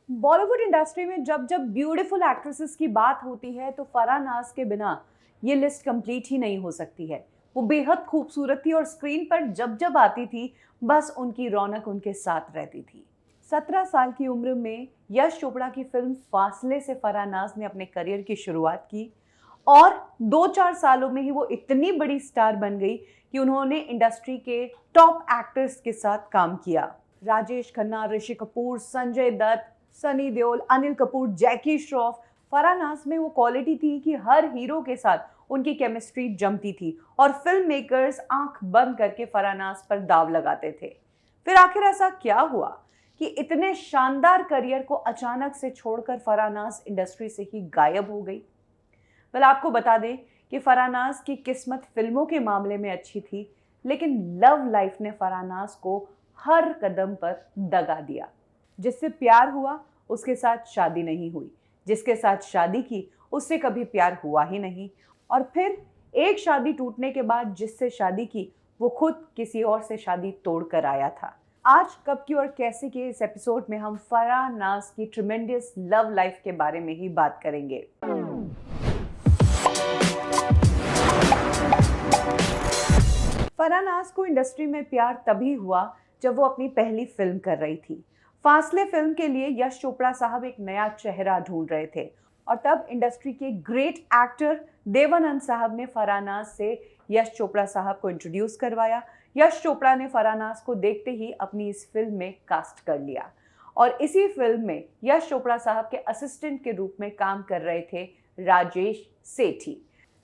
Bollywood industry में जब जब ब्यूटीफुल एक्ट्रेसेस की बात होती है तो फराह नाज़ के बिना ये लिस्ट कंप्लीट ही नहीं हो सकती है। वो बेहद खूबसूरत थी और स्क्रीन पर जब जब आती थी बस उनकी रौनक उनके साथ रहती थी। 17 साल की उम्र में यश चोपड़ा की फिल्म फासले से फराह नाज़ ने अपने करियर की शुरुआत की और 2-4 सालों में ही वो इतनी बड़ी स्टार बन गई कि उन्होंने इंडस्ट्री के टॉप एक्टर्स के साथ काम किया। राजेश खन्ना, ऋषि कपूर, संजय दत्त, सनी देओल, अनिल कपूर, जैकी श्रॉफ। फराह नाज़ में वो क्वालिटी थी कि हर हीरो के साथ उनकी केमिस्ट्री जमती थी और फिल्म मेकर्स आंख बंद करके फराह नाज़ पर दाव लगाते थे। फिर आखिर ऐसा क्या हुआ कि इतने शानदार करियर को अचानक से छोड़कर फराह नाज़ इंडस्ट्री से ही गायब हो गई? आपको बता दें कि फराह नाज़ की किस्मत फिल्मों के मामले में अच्छी थी, लेकिन लव लाइफ ने फराह नाज़ को हर कदम पर दगा दिया। जिससे प्यार हुआ उसके साथ शादी नहीं हुई, जिसके साथ शादी की उससे कभी प्यार हुआ ही नहीं, और फिर एक शादी टूटने के बाद जिससे शादी की वो खुद किसी और से शादी तोड़ कर आया था। आज कब की और कैसे के इस एपिसोड में हम फराह नाज़ की ट्रिमेंडियस लव लाइफ के बारे में ही बात करेंगे। फराह नाज़ को इंडस्ट्री में प्यार तभी हुआ जब वो अपनी पहली फिल्म कर रही थी। फासले फिल्म के लिए यश चोपड़ा साहब एक नया चेहरा ढूंढ रहे थे और तब इंडस्ट्री के ग्रेट एक्टर देवानंद साहब ने फराह नाज़ से यश चोपड़ा साहब को इंट्रोड्यूस करवाया। यश चोपड़ा ने फराह नाज़ को देखते ही अपनी इस फिल्म में कास्ट कर लिया और इसी फिल्म में यश चोपड़ा साहब के असिस्टेंट के रूप में काम कर रहे थे राजेश सेठी।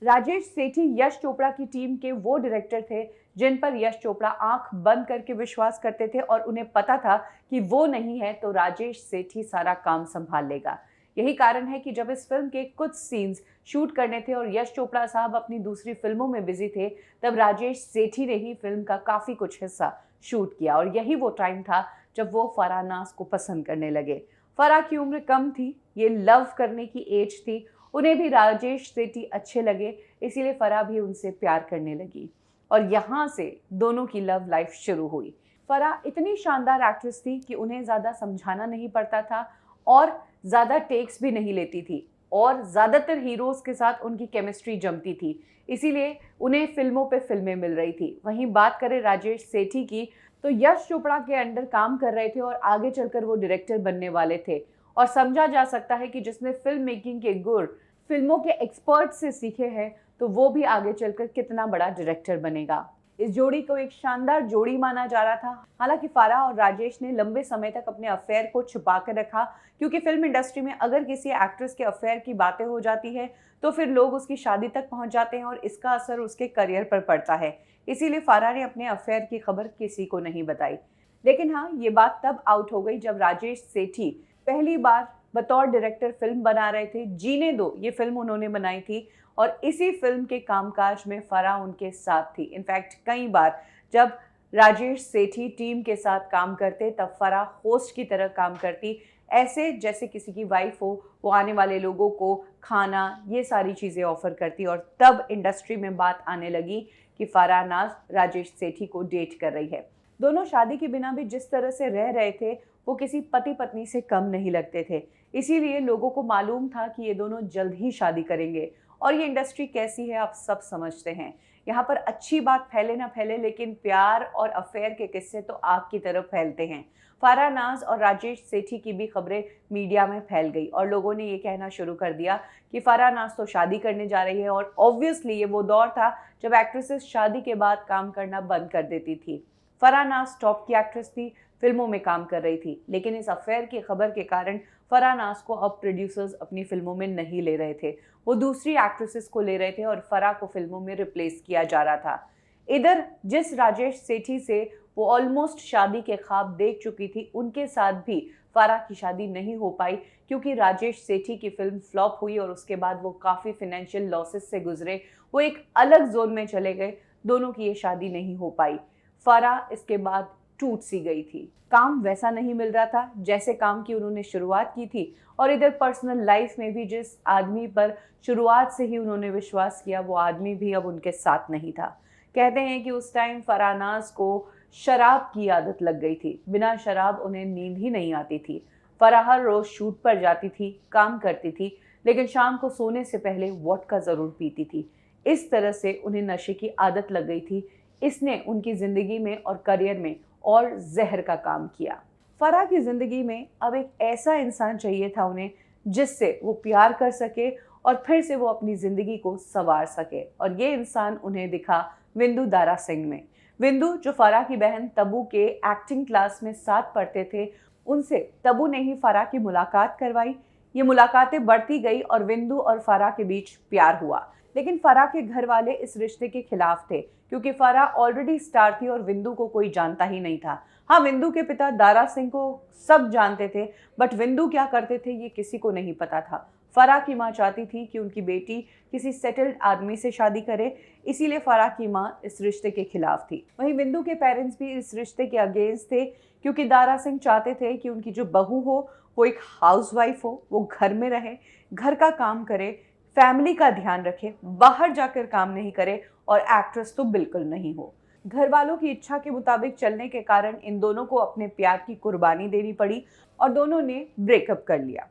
राजेश सेठी यश चोपड़ा की टीम के वो डायरेक्टर थे जिन पर यश चोपड़ा आंख बंद करके विश्वास करते थे और उन्हें पता था कि वो नहीं है तो राजेश सेठी सारा काम संभाल लेगा। यही कारण है कि जब इस फिल्म के कुछ सीन्स शूट करने थे और यश चोपड़ा साहब अपनी दूसरी फिल्मों में बिजी थे, तब राजेश सेठी ने ही फिल्म का काफ़ी कुछ हिस्सा शूट किया और यही वो टाइम था जब वो फराह नाज़ को पसंद करने लगे। फराह की उम्र कम थी, ये लव करने की एज थी, उन्हें भी राजेश सेठी अच्छे लगे, इसीलिए फराह भी उनसे प्यार करने लगी और यहाँ से दोनों की लव लाइफ शुरू हुई। फराह इतनी शानदार एक्ट्रेस थी कि उन्हें ज़्यादा समझाना नहीं पड़ता था और ज़्यादा टेक्स भी नहीं लेती थी और ज़्यादातर हीरोज़ के साथ उनकी केमिस्ट्री जमती थी, इसीलिए उन्हें फिल्मों पे फिल्में मिल रही थी। वहीं बात करें राजेश सेठी की, तो यश चोपड़ा के अंडर काम कर रहे थे और आगे चलकर वो डायरेक्टर बनने वाले थे और समझा जा सकता है कि जिसने फिल्म मेकिंग के गुर फिल्मों के एक्सपर्ट से सीखे हैं तो वो भी आगे चलकर कितना बड़ा डायरेक्टर बनेगा। इस जोड़ी को एक शानदार जोड़ी माना जा रहा था। हालांकि फराह और राजेश ने लंबे समय तक अपने अफेयर को छुपा कर रखा, क्योंकि फिल्म इंडस्ट्री में अगर किसी एक्ट्रेस के अफेयर की बातें हो जाती है तो फिर लोग उसकी शादी तक पहुंच जाते हैं और इसका असर उसके करियर पर पड़ता है। इसीलिए फराह ने अपने अफेयर की खबर किसी को नहीं बताई। लेकिन हाँ, ये बात तब आउट हो गई जब राजेश सेठी पहली बार बतौर डायरेक्टर फिल्म बना रहे थे। जीने दो ये फिल्म उन्होंने बनाई थी और इसी फिल्म के कामकाज में फराह उनके साथ थी। इनफैक्ट कई बार जब राजेश सेठी टीम के साथ काम करते तब फराह होस्ट की तरह काम करती, ऐसे जैसे किसी की वाइफ हो, वो आने वाले लोगों को खाना ये सारी चीज़ें ऑफर करती और तब इंडस्ट्री में बात आने लगी कि फराह नाज़ राजेश सेठी को डेट कर रही है। दोनों शादी के बिना भी जिस तरह से रह रहे थे वो किसी पति पत्नी से कम नहीं लगते थे, इसीलिए लोगों को मालूम था कि ये दोनों जल्द ही शादी करेंगे। और ये इंडस्ट्री कैसी है आप सब समझते हैं। यहाँ पर अच्छी बात फैले ना फैले, लेकिन प्यार और अफेयर के किस्से तो आग की तरफ फैलते हैं। फराह नाज़ और राजेश सेठी की भी खबरें मीडिया में फैल गई और लोगों ने ये कहना शुरू कर दिया कि फराह नाज़ तो शादी करने जा रही है और ऑब्वियसली ये वो दौर था जब एक्ट्रेसेस शादी के बाद काम करना बंद कर देती थी। फराह नाज़ टॉप की एक्ट्रेस थी, फिल्मों में काम कर रही थी, लेकिन इस अफेयर की खबर के कारण फराह नाज़ को अब प्रोड्यूसर्स अपनी फिल्मों में नहीं ले रहे थे, वो दूसरी एक्ट्रेसेस को ले रहे थे और फराह को फिल्मों में रिप्लेस किया जा रहा था। इधर जिस राजेश सेठी से वो ऑलमोस्ट शादी के ख्वाब देख चुकी थी, उनके साथ भी फराह की शादी नहीं हो पाई क्योंकि राजेश सेठी की फिल्म फ्लॉप हुई और उसके बाद वो काफ़ी फाइनेंशियल लॉसेस से गुजरे, वो एक अलग जोन में चले गए, दोनों की ये शादी नहीं हो पाई। फराह इसके बाद टूट सी गई थी, काम वैसा नहीं मिल रहा था जैसे काम की उन्होंने शुरुआत की थी और इधर पर्सनल लाइफ में भी जिस आदमी पर शुरुआत से ही उन्होंने विश्वास किया वो आदमी भी अब उनके साथ नहीं था। कहते हैं कि उस टाइम फराह नाज़ को शराब की आदत लग गई थी, बिना शराब उन्हें नींद ही नहीं आती थी। फराह हर रोज शूट पर जाती थी, काम करती थी, लेकिन शाम को सोने से पहले वोडका जरूर पीती थी। इस तरह से उन्हें नशे की आदत लग गई थी। इसने उनकी जिंदगी में और करियर में और जहर का काम किया। फराह की जिंदगी में अब एक ऐसा इंसान चाहिए था उन्हें, जिससे वो प्यार कर सके और फिर से वो अपनी जिंदगी को संवार सके, और ये इंसान उन्हें दिखा विंदु दारा सिंह में। विंदु, जो फराह की बहन तबू के एक्टिंग क्लास में साथ पढ़ते थे, उनसे तबू ने ही फराह की मुलाकात करवाई। ये मुलाकातें बढ़ती गई और विंदु और फराह के बीच प्यार हुआ। लेकिन फराह के घर वाले इस रिश्ते के खिलाफ थे, क्योंकि फराह ऑलरेडी स्टार थी और विंदु को कोई जानता ही नहीं था। हाँ, विंदु के पिता दारा सिंह को सब जानते थे, बट विंदु क्या करते थे ये किसी को नहीं पता था। फराह की माँ चाहती थी कि उनकी बेटी किसी सेटल्ड आदमी से शादी करे, इसीलिए फराह की माँ इस रिश्ते के खिलाफ थी। वहीं विंदु के पेरेंट्स भी इस रिश्ते के अगेंस्ट थे, क्योंकि दारा सिंह चाहते थे कि उनकी जो बहू हो वो एक हाउसवाइफ हो, वो घर में रहे, घर का काम करे, फैमिली का ध्यान रखे, बाहर जाकर काम नहीं करे और एक्ट्रेस तो बिल्कुल नहीं हो। घर वालों की इच्छा के मुताबिक चलने के कारण इन दोनों को अपने प्यार की कुर्बानी देनी पड़ी और दोनों ने ब्रेकअप कर लिया।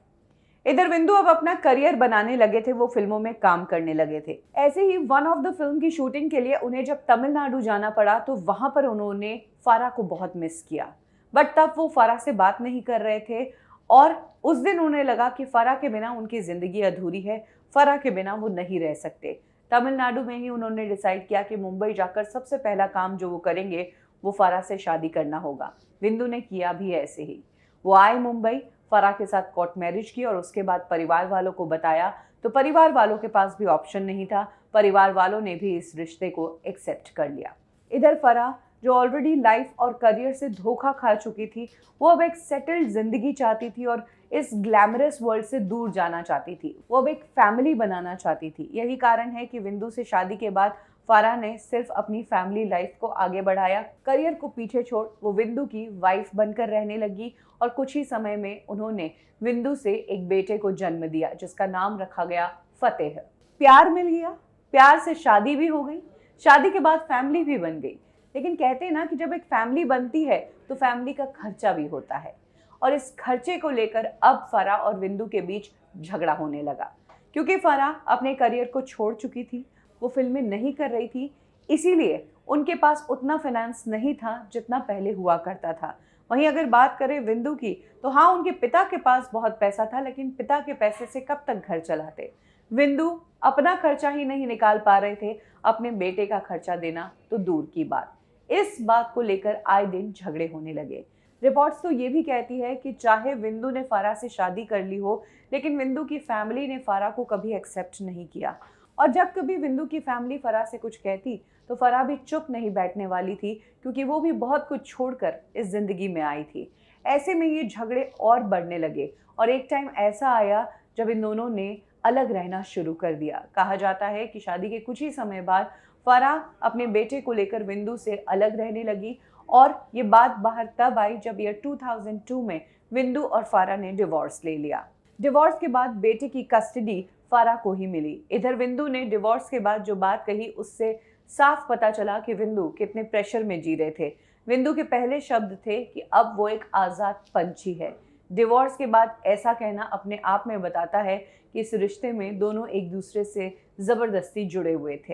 इधर विंदु अब अपना करियर बनाने लगे थे, वो फिल्मों में काम करने लगे थे। ऐसे ही वन ऑफ द फिल्म की शूटिंग के लिए उन्हें जब तमिलनाडु जाना पड़ा तो वहां पर उन्होंने फराह को बहुत मिस किया, बट तब वो फराह से बात नहीं कर रहे थे और उस दिन उन्हें लगा कि फराह के बिना उनकी जिंदगी अधूरी है, फराह के बिना वो नहीं रह सकते। तमिलनाडु में ही उन्होंने डिसाइड किया कि मुंबई जाकर सबसे पहला काम जो वो करेंगे वो फराह से शादी करना होगा। विंदु ने किया भी ऐसे ही। वो आए मुंबई, फराह के साथ कोर्ट मैरिज की और उसके बाद परिवार वालों को बताया, तो परिवार वालों के पास भी ऑप्शन नहीं था। परिवार वालों ने भी इस रिश्ते को एक्सेप्ट कर लिया। इधर फराह, जो ऑलरेडी लाइफ और करियर से धोखा खा चुकी थी, वो अब एक सेटल्ड जिंदगी चाहती थी और इस ग्लैमरस वर्ल्ड से दूर जाना चाहती थी। वो अब एक फैमिली बनाना चाहती थी। यही कारण है कि विंदु से शादी के बाद फराह ने सिर्फ अपनी फैमिली लाइफ को आगे बढ़ाया, करियर को पीछे छोड़ वो विंदु की वाइफ बनकर रहने लगी और कुछ ही समय में उन्होंने विंदु से एक बेटे को जन्म दिया, जिसका नाम रखा गया फतेह। प्यार मिल गया, प्यार से शादी भी हो गई, शादी के बाद फैमिली भी बन गई। लेकिन कहते हैं ना कि जब एक फैमिली बनती है तो फैमिली का खर्चा भी होता है, और इस खर्चे को लेकर अब फराह और विंदु के बीच झगड़ा होने लगा, क्योंकि फराह अपने करियर को छोड़ चुकी थी, वो फिल्में नहीं कर रही थी, इसीलिए उनके पास उतना फाइनेंस नहीं था जितना पहले हुआ करता था। वहीं अगर बात करें विंदु की, तो हाँ, उनके पिता के पास बहुत पैसा था, लेकिन पिता के पैसे से कब तक घर चलाते। विंदु अपना खर्चा ही नहीं निकाल पा रहे थे, अपने बेटे का खर्चा देना तो दूर की बात। इस बात को लेकर आए दिन झगड़े होने लगे। रिपोर्ट्स तो ये भी कहती है कि चाहे विंदु ने फराह से शादी कर ली हो, लेकिन विंदु की फैमिली ने फराह को कभी एक्सेप्ट नहीं किया, और जब कभी विंदु की फैमिली फराह से कुछ कहती तो फराह भी चुप नहीं बैठने वाली थी, क्योंकि वो भी बहुत कुछ छोड़कर इस जिंदगी में आई थी। ऐसे में ये झगड़े और बढ़ने लगे और एक टाइम ऐसा आया जब इन दोनों ने अलग रहना शुरू कर दिया। कहा जाता है कि शादी के कुछ ही समय बाद फराह अपने बेटे को लेकर विंदु से अलग रहने लगी, और ये बात बाहर तब आई जब ईयर 2002 में विंदु और फराह ने डिवोर्स ले लिया। डिवोर्स के बाद बेटे की कस्टडी फराह को ही मिली। इधर विंदु ने डिवोर्स के बाद जो बात कही, उससे साफ पता चला कि विंदु कितने प्रेशर में जी रहे थे। विंदु के पहले शब्द थे कि अब वो एक आज़ाद पंछी है। डिवोर्स के बाद ऐसा कहना अपने आप में बताता है कि इस रिश्ते में दोनों एक दूसरे से ज़बरदस्ती जुड़े हुए थे।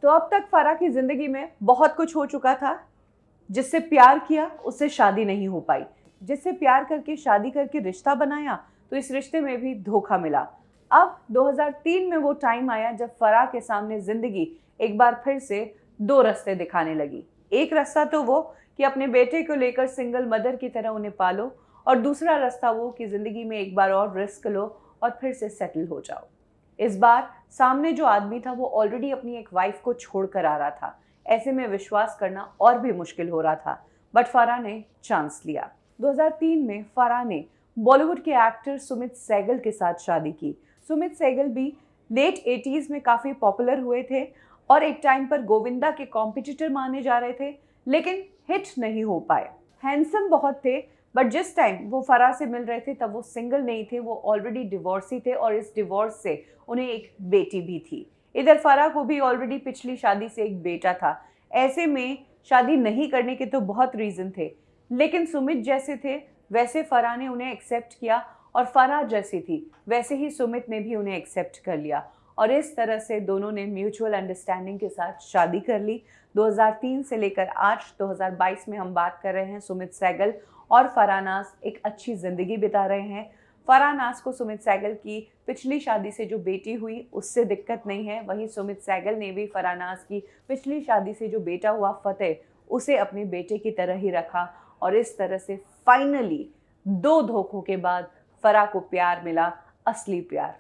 तो अब तक फराह की ज़िंदगी में बहुत कुछ हो चुका था। जिससे प्यार किया उससे शादी नहीं हो पाई, जिससे प्यार करके शादी करके रिश्ता बनाया तो इस रिश्ते में भी धोखा मिला। अब 2003 में वो टाइम आया जब फराह के सामने जिंदगी एक बार फिर से दो रास्ते दिखाने लगी। एक रास्ता तो वो कि अपने बेटे को लेकर सिंगल मदर की तरह उन्हें पालो, और दूसरा रास्ता वो कि जिंदगी में एक बार और रिस्क लो और फिर से सेटल हो जाओ। इस बार सामने जो आदमी था वो ऑलरेडी अपनी एक वाइफ को छोड़कर आ रहा था। ऐसे में विश्वास करना और भी मुश्किल हो रहा था, बट फराह ने चांस लिया। 2003 में फराह ने बॉलीवुड के एक्टर सुमित सहगल के साथ शादी की। सुमित सहगल भी लेट 80s में काफ़ी पॉपुलर हुए थे और एक टाइम पर गोविंदा के कॉम्पिटिटर माने जा रहे थे, लेकिन हिट नहीं हो पाए। हैंडसम बहुत थे, बट जिस टाइम वो फराह से मिल रहे थे तब वो सिंगल नहीं थे, वो ऑलरेडी डिवोर्सी थे और इस डिवोर्स से उन्हें एक बेटी भी थी। इधर फराह को भी ऑलरेडी पिछली शादी से एक बेटा था। ऐसे में शादी नहीं करने के तो बहुत रीज़न थे, लेकिन सुमित जैसे थे वैसे फराह ने उन्हें एक्सेप्ट किया और फराह जैसी थी वैसे ही सुमित ने भी उन्हें एक्सेप्ट कर लिया और इस तरह से दोनों ने म्यूचुअल अंडरस्टैंडिंग के साथ शादी कर ली। 2003 से लेकर आज 2022 में हम बात कर रहे हैं। सुमित सहगल और फराह नाज़ एक अच्छी ज़िंदगी बिता रहे हैं। फराह नाज़ को सुमित सहगल की पिछली शादी से जो बेटी हुई उससे दिक्कत नहीं है, वहीं सुमित सहगल ने भी फराह नाज़ की पिछली शादी से जो बेटा हुआ फतेह उसे अपने बेटे की तरह ही रखा और इस तरह से फाइनली 2 धोखों के बाद फराह को प्यार मिला, असली प्यार।